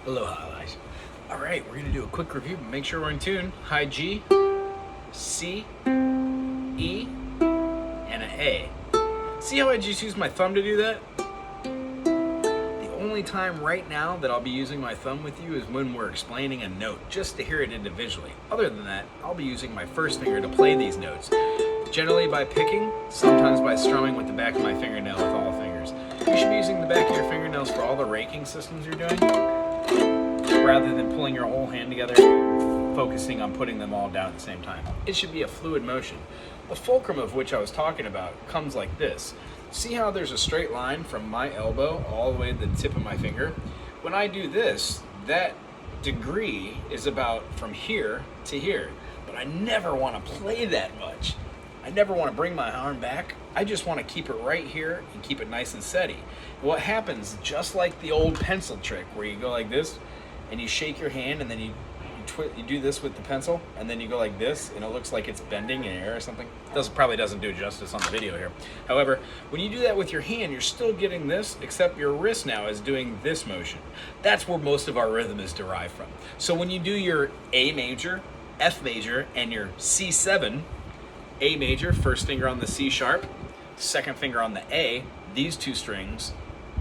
Aloha, guys. All right, we're gonna do a quick review, but make sure we're in tune. High G, C, E, and an A. See how I just used my thumb to do that? The only time right now that I'll be using my thumb with you is when we're explaining a note, just to hear it individually. Other than that, I'll be using my first finger to play these notes. Generally by picking, sometimes by strumming with the back of my fingernail with all the fingers. You should be using the back of your fingernails for all the raking systems you're doing, rather than pulling your whole hand together, focusing on putting them all down at the same time. It should be a fluid motion. The fulcrum of which I was talking about comes like this. See how there's a straight line from my elbow all the way to the tip of my finger? When I do this, that degree is about from here to here, but I never want to play that much. I never want to bring my arm back. I just want to keep it right here and keep it nice and steady. What happens, just like the old pencil trick where you go like this and you shake your hand and then you do this with the pencil and then you go like this and it looks like it's bending in air or something. Probably doesn't do justice on the video here. However, when you do that with your hand, you're still getting this, except your wrist now is doing this motion. That's where most of our rhythm is derived from. So when you do your A major, F major, and your C7, A major, first finger on the C sharp, second finger on the A, these two strings,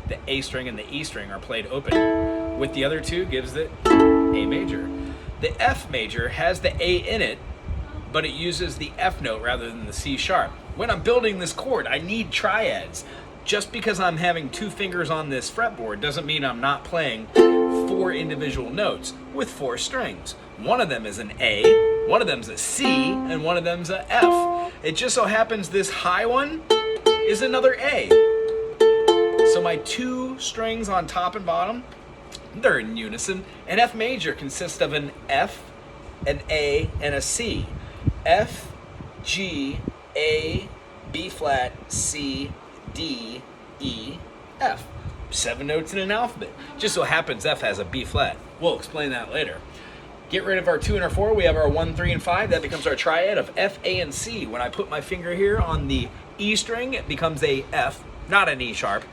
the A string and the E string, are played open. With the other two gives it A major. The F major has the A in it, but it uses the F note rather than the C sharp. When I'm building this chord, I need triads. Just because I'm having two fingers on this fretboard doesn't mean I'm not playing four individual notes with four strings. One of them is an A, one of them's a C, and one of them's a F. It just so happens this high one is another A. So my two strings on top and bottom, they're in unison. An F major consists of an F, an A, and a C. F, G, A, B flat, C, D, E, F. 7 notes in an alphabet. Just so happens F has a B flat. We'll explain that later. Get rid of our 2 and our 4. We have our 1, 3, and 5. That becomes our triad of F, A, and C. When I put my finger here on the E string, it becomes a F, not an E sharp.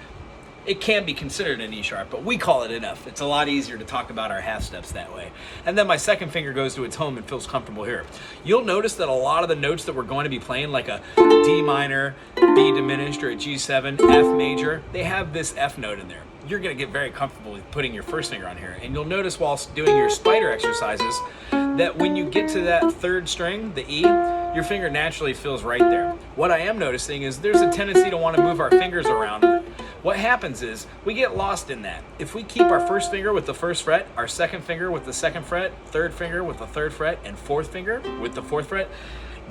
It can be considered an E sharp, but we call it an F. It's a lot easier to talk about our half steps that way. And then my second finger goes to its home and feels comfortable here. You'll notice that a lot of the notes that we're going to be playing, like a D minor, B diminished, or a G7, F major, they have this F note in there. You're going to get very comfortable with putting your first finger on here. And you'll notice whilst doing your spider exercises that when you get to that third string, the E, your finger naturally feels right there. What I am noticing is there's a tendency to want to move our fingers around. What happens is we get lost in that. If we keep our first finger with the first fret, our second finger with the second fret, third finger with the third fret, and fourth finger with the fourth fret,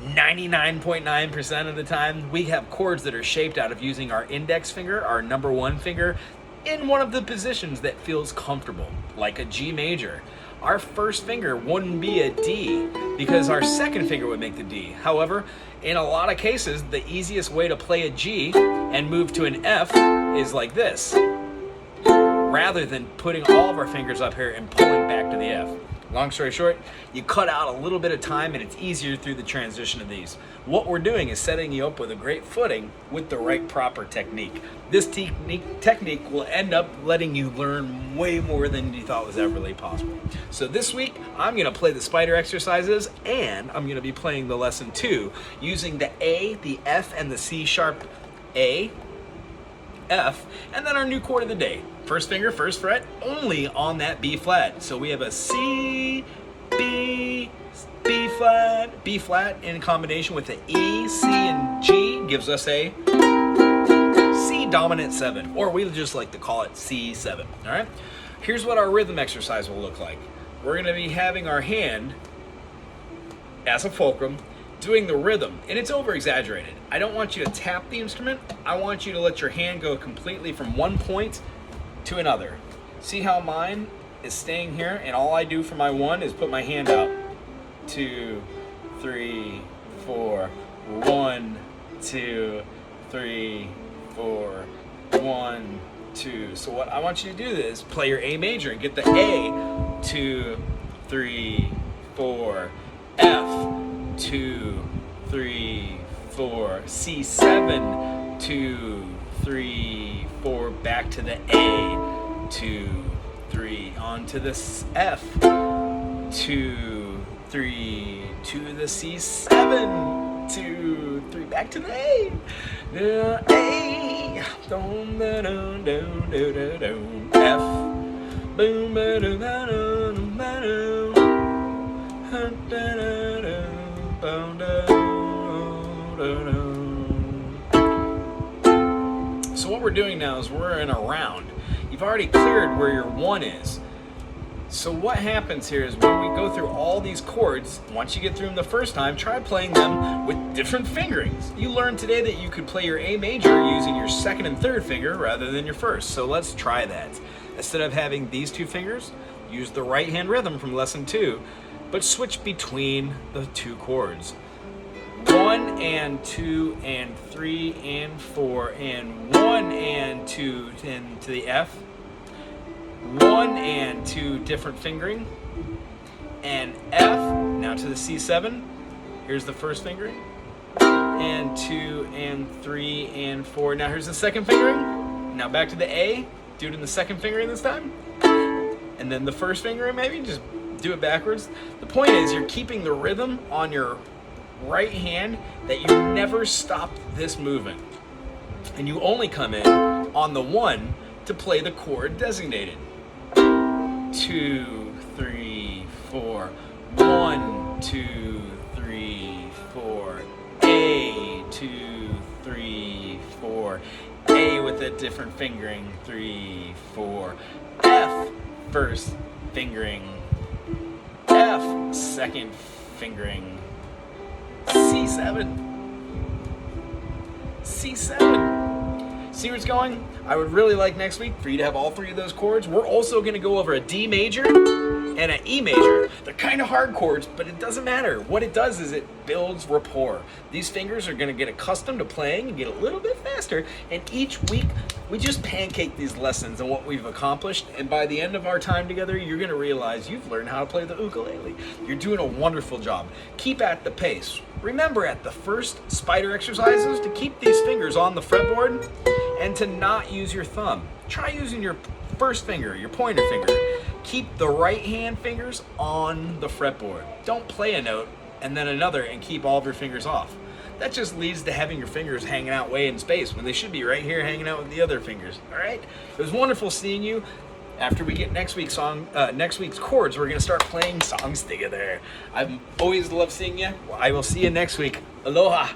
99.9% of the time, we have chords that are shaped out of using our index finger, our number one finger, in one of the positions that feels comfortable, like a G major. Our first finger wouldn't be a D because our second finger would make the D. However, in a lot of cases, the easiest way to play a G and move to an F is like this, rather than putting all of our fingers up here and pulling back to the F. Long story short, you cut out a little bit of time and it's easier through the transition of these. What we're doing is setting you up with a great footing with the right proper technique. This technique will end up letting you learn way more than you thought was ever really possible. So this week, I'm gonna play the spider exercises and I'm gonna be playing the lesson 2 using the A, the F, and the C sharp A, F, and then our new chord of the day. First finger, first fret, only on that B flat. So we have a C, B, B flat in combination with the E, C, and G gives us a C dominant 7, or we just like to call it C7, all right? Here's what our rhythm exercise will look like. We're gonna be having our hand as a fulcrum, doing the rhythm, and it's over exaggerated. I don't want you to tap the instrument. I want you to let your hand go completely from one point to another. See how mine is staying here, and all I do for my 1 is put my hand out. 2, 3, 4, 1, 2, 3, 4, 1, 2. So what I want you to do is play your A major and get the A, 2, 3, 4, F, 2, 3, 4, C7, 2, 3, 4, back to the A, 2, 3, on down to the F, 2, 3, to the C7, 2, 3, back to the A, A, F, boom, So what we're doing now is we're in a round. You've already cleared where your 1 is. So what happens here is when we go through all these chords, once you get through them the first time, try playing them with different fingerings. You learned today that you could play your A major using your second and third finger rather than your first. So let's try that. Instead of having these 2 fingers, use the right hand rhythm from lesson 2, but switch between the 2 chords. 1 and 2 and 3 and 4 and 1 and 2 and to the F. 1 and 2 different fingering, and F, now to the C7, here's the first fingering, and 2 and 3 and 4, now here's the second fingering, now back to the A, do it in the second fingering this time, and then the first fingering maybe, just do it backwards. The point is you're keeping the rhythm on your right hand, that you never stop this moving, and you only come in on the 1 to play the chord designated. 2, 3, 4, 1, 2, 3, 4, A, 2, 3, 4, A with a different fingering, 3, 4, F, first fingering, F, second fingering, C7, C7. See where it's going? I would really like next week for you to have all 3 of those chords. We're also going to go over a D major and an E major. They're kind of hard chords, but it doesn't matter. What it does is it builds rapport. These fingers are going to get accustomed to playing and get a little bit faster. And each week, we just pancake these lessons and what we've accomplished. And by the end of our time together, you're going to realize you've learned how to play the ukulele. You're doing a wonderful job. Keep at the pace. Remember at the first spider exercises to keep these fingers on the fretboard and to not use your thumb. Try using your first finger, your pointer finger. Keep the right hand fingers on the fretboard. Don't play a note and then another and keep all of your fingers off. That just leads to having your fingers hanging out way in space when they should be right here hanging out with the other fingers. All right? It was wonderful seeing you. After we get next week's chords, we're gonna start playing songs together. I've always loved seeing you. Well, I will see you next week. Aloha.